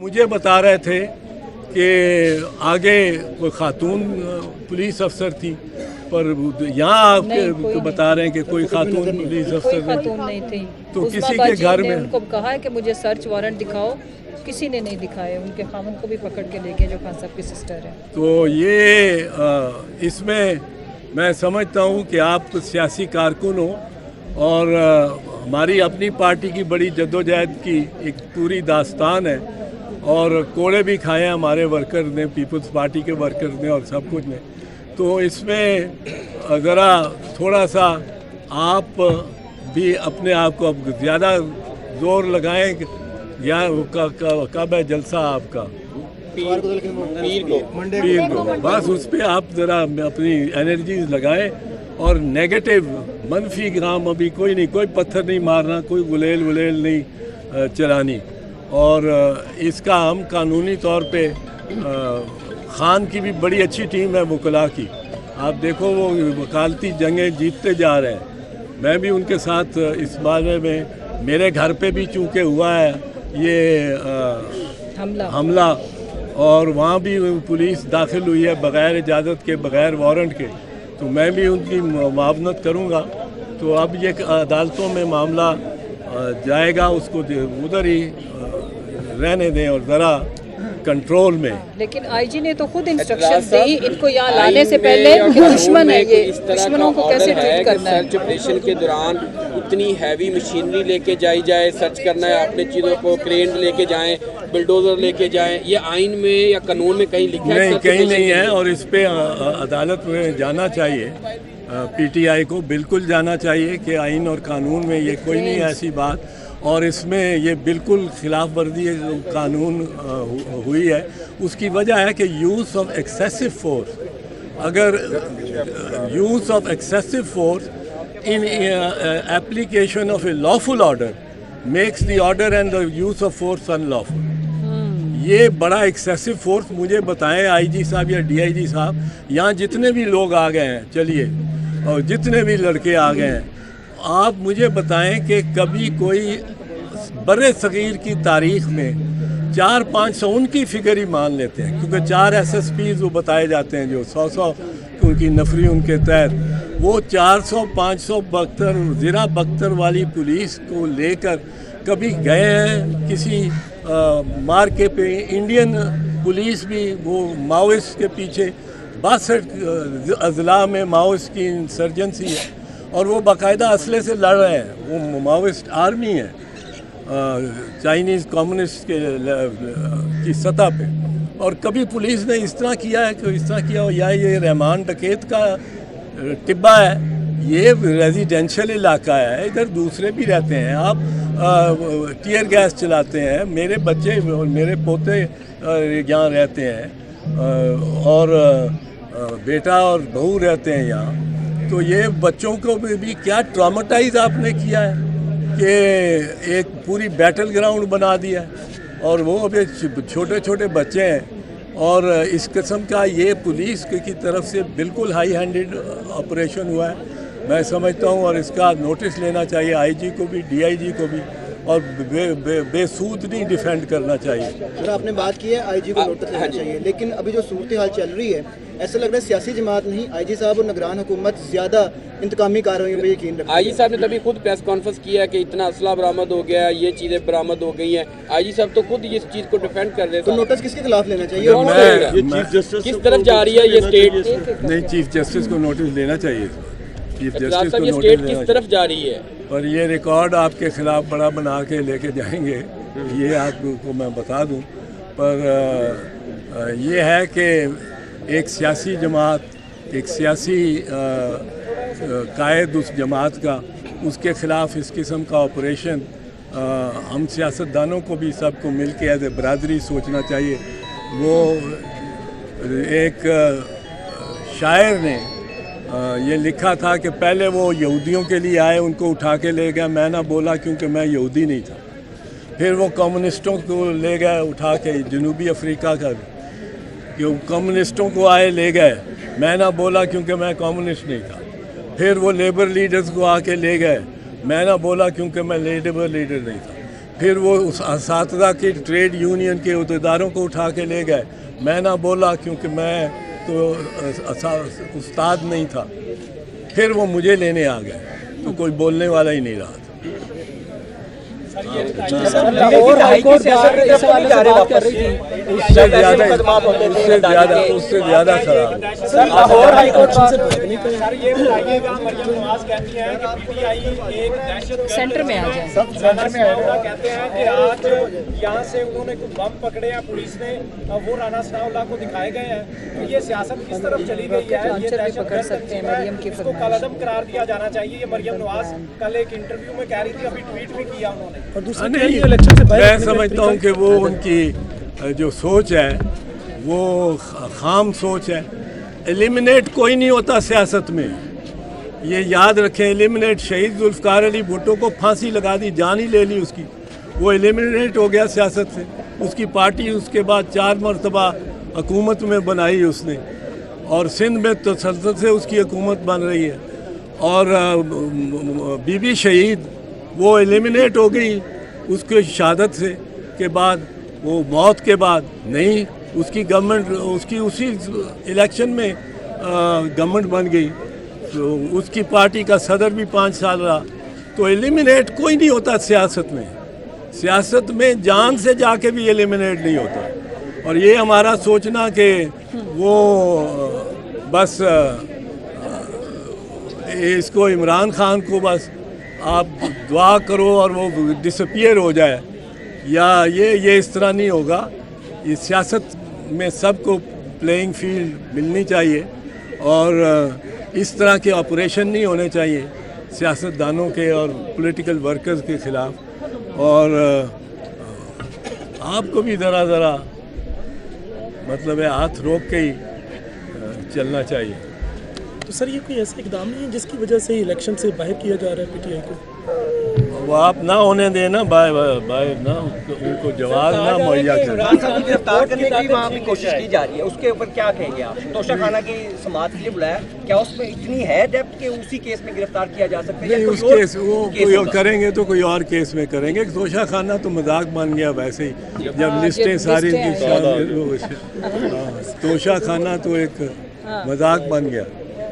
मुझे बता रहे थे कि आगे कोई खातून पुलिस अफसर थी, पर यहाँ आप बता रहे हैं कि कोई खातून पुलिस अफसर नहीं थी। तो किसी के घर में उनको कहा है कि मुझे सर्च वारंट दिखाओ, किसी ने नहीं दिखाया। उनके खामन को भी पकड़ के ले गए जो खान साहब की सिस्टर है। तो ये इसमें मैं समझता हूँ कि आप सियासी कारकुन हो और हमारी अपनी पार्टी की बड़ी जद्दोजहद की एक पूरी दास्तान है और कोड़े भी खाए हैं हमारे वर्कर ने, पीपल्स पार्टी के वर्कर ने और सब कुछ ने। तो इसमें ज़रा थोड़ा सा आप भी अपने आप को अब ज़्यादा ज़ोर लगाएं। या कब है जलसा आपका? पीर को बस उस पर आप ज़रा अपनी एनर्जीज लगाएं और नेगेटिव मनफी काम अभी कोई नहीं, कोई पत्थर नहीं मारना, कोई गुलेल वुलेल नहीं चलानी। और इसका हम कानूनी तौर पे खान की भी बड़ी अच्छी टीम है वकला की। आप देखो वो वकालती जंगें जीतते जा रहे हैं। मैं भी उनके साथ इस बारे में, मेरे घर पे भी चूँकि हुआ है ये हमला और वहाँ भी पुलिस दाखिल हुई है बग़ैर इजाज़त के, बग़ैर वारंट के, तो मैं भी उनकी मुआवनत करूँगा। तो अब ये अदालतों में मामला जाएगा, उसको उधर ही रहने दें और ज़रा कंट्रोल में। लेकिन आईजी ने तो खुद इंस्ट्रक्शन दी इनको यहाँ लाने से पहले कि दुश्मन है ये, दुश्मनों को कैसे ट्रीट करना है। सर्च ऑपरेशन के दौरान इतनी हैवी मशीनरी लेके जाए, सर्च करना है, अपने चीज़ों को क्रेन लेके जाएं, बुलडोजर लेके जाएं, ये आइन में या कानून में कहीं लिखा है? नहीं, कहीं नहीं है। और इस पे अदालत में जाना चाहिए, पीटीआई को बिल्कुल जाना चाहिए कि आइन और कानून में ये कोई नहीं ऐसी बात। और इसमें ये बिल्कुल खिलाफ वर्जी कानून हुई है। उसकी वजह है कि यूज़ ऑफ एक्सेसिव फोर्स, अगर use of excessive force in application of A lawful order makes the order and the use of force unlawful. ये बड़ा एक्सेसिव फोर्स मुझे बताएं आईजी साहब या डीआईजी साहब, यहाँ जितने भी लोग आ गए हैं, चलिए, और जितने भी लड़के आ गए हैं, आप मुझे बताएं कि कभी कोई बड़े सगीर की तारीख में 400-500 उनकी फिगर ही मान लेते हैं, क्योंकि 4 SSPs वो बताए जाते हैं जो 100 उनकी नफरी उनके तहत, वो 400-500 बख्तर ज़रा बख्तर वाली पुलिस को लेकर कभी गए हैं किसी मार्के पे। इंडियन पुलिस भी वो माओइस्ट के पीछे 62 अजला में माओइस्ट की इंसर्जेंसी है और वो बाकायदा असले से लड़ रहे हैं। वो माओइस्ट आर्मी है चाइनीज़ कम्युनिस्ट की सतह पे। और कभी पुलिस ने इस तरह किया है कि इस तरह किया हो, या ये रहमान डकैत का टिब्बा है, ये रेजिडेंशियल इलाका है, इधर दूसरे भी रहते हैं। आप टीयर गैस चलाते हैं, मेरे बच्चे और मेरे पोते यहाँ रहते हैं और बेटा और बहू रहते हैं यहाँ। तो ये बच्चों को भी क्या ट्रॉमेटाइज आपने किया है कि एक पूरी बैटल ग्राउंड बना दिया है। और वो अभी छोटे छोटे बच्चे हैं और इस किस्म का ये पुलिस की तरफ से बिल्कुल हाई हैंडेड ऑपरेशन हुआ है, मैं समझता हूँ। और इसका नोटिस लेना चाहिए आईजी को भी, डीआईजी को भी, और बेसूद नहीं डिफेंड करना चाहिए। सर, आपने बात की है आईजी को नोटिस लेना चाहिए, लेकिन अभी जो सूरत हाल चल रही है, ऐसा लग रहा है सियासी जमात नहीं, आईजी साहब और निगरान हुकूमत ज़्यादा इंतकामी कार्रवाई पर यकीन रखती है। आईजी साहब ने तभी खुद प्रेस कॉन्फ्रेंस किया है कि इतना असला बरामद हो गया, ये चीज़ें बरामद हो गई हैं। आईजी साहब तो खुद इस चीज़ को डिफेंड कर रहे हैं। तो नोटिस किसके खिलाफ लेना चाहिए? किस तरफ जा रही है ये स्टेट? नहीं, चीफ जस्टिस को नोटिस लेना चाहिए। चीफ जस्टिस को ये नोटिस स्टेट लेना किस तरफ जा रही है? और ये रिकॉर्ड आपके ख़िलाफ़ बड़ा बना के लेके जाएंगे, ये आपको मैं बता दूं। पर ये है कि एक सियासी जमात, एक सियासी कायद उस जमात का, उसके ख़िलाफ़ इस किस्म का ऑपरेशन हम सियासतदानों को भी सबको मिल के एज ए बरादरी सोचना चाहिए। वो एक शायर ने ये लिखा था कि पहले वो यहूदियों के लिए आए, उनको उठा के ले गया, मैं ना बोला क्योंकि मैं यहूदी नहीं था। फिर वो कम्युनिस्टों को ले गए उठा के, जनूबी अफ्रीका का कि कम्युनिस्टों को आए ले गए, मैं ना बोला क्योंकि मैं कम्युनिस्ट नहीं था। फिर वो लेबर लीडर्स को आके ले गए, मैं ना बोला क्योंकि मैं लेबर लीडर नहीं था। फिर वो उस असातिज़ा के ट्रेड यूनियन के अहदेदारों को उठा के ले गए। मैं ना बोला क्योंकि मैं तो उस्ताद नहीं था। फिर वो मुझे लेने आ गए, तो कोई बोलने वाला ही नहीं रहा था। लाहौर हाईकोर्ट बार इस वाले से बात कर रही थी, उससे ज़्यादा खराब। लाहौर हाईकोर्ट सेंटर में आ जाए। कहते हैं कि आज यहाँ से उन्होंने कुछ बम पकड़े हैं, पुलिस ने वो राना सनाउल्लाह को दिखाए गए हैं। तो ये सियासत किस तरफ चली गई है? ये भी पकड़ सकते हैं मरियम की इसको कलअदम करार दिया जाना चाहिए। ये मरियम नवाज कल एक इंटरव्यू में कह रही थी, अभी ट्वीट भी किया उन्होंने। नहीं, मैं समझता हूँ कि वो उनकी जो सोच है वो खाम सोच है। एलिमिनेट कोई नहीं होता सियासत में, ये याद रखें। एलिमिनेट शहीद जुल्फ़िकार अली भुट्टो को फांसी लगा दी, जान ही ले ली उसकी, वो एलिमिनेट हो गया सियासत से। उसकी पार्टी उसके बाद 4 मरतबा हुकूमत में बनाई उसने, और सिंध में तो तसल्सल से उसकी हुकूमत बन रही है। और बीबी शहीद वो एलिमिनेट हो गई उसके शहादत से के बाद, वो मौत के बाद नहीं, उसकी गवर्नमेंट उसकी उसी इलेक्शन में गवर्नमेंट बन गई, तो उसकी पार्टी का सदर भी 5 साल रहा। तो एलिमिनेट कोई नहीं होता सियासत में। सियासत में जान से जाके भी एलिमिनेट नहीं होता। और ये हमारा सोचना कि वो बस इसको इमरान खान को बस आप दुआ करो और वो डिसअपियर हो जाए, या ये इस तरह नहीं होगा। ये सियासत में सबको प्लेइंग फील्ड मिलनी चाहिए, और इस तरह के ऑपरेशन नहीं होने चाहिए सियासतदानों के और पॉलिटिकल वर्कर्स के ख़िलाफ़। और आपको भी ज़रा मतलब है हाथ रोक के ही चलना चाहिए। तो सर ये कोई ऐसा इकदाम नहीं है जिसकी वजह से इलेक्शन से बाहर किया जा रहा है पीटीआई को? वो आप ना होने देना, बाहर ना उनको जवाब ना मुहैया करें। गिरफ्तार करने की वहाँ पे कोशिश की जा रही है, उसके ऊपर क्या कहेंगे आप? तोशा खाना की समाअत के लिए बुलाया, क्या उसमें इतनी है डेप्थ कि उसी केस में गिरफ्तार किया जा सकता है? नहीं, उस केस वो कोई करेंगे तो कोई और केस में करेंगे। तोशा खाना तो मजाक बन गया वैसे ही, जब लिस्टें सारी तोशा खाना तो एक मजाक बन गया।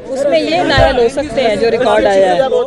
उसमें ये नायल हो सकते हैं जो रिकॉर्ड आया है।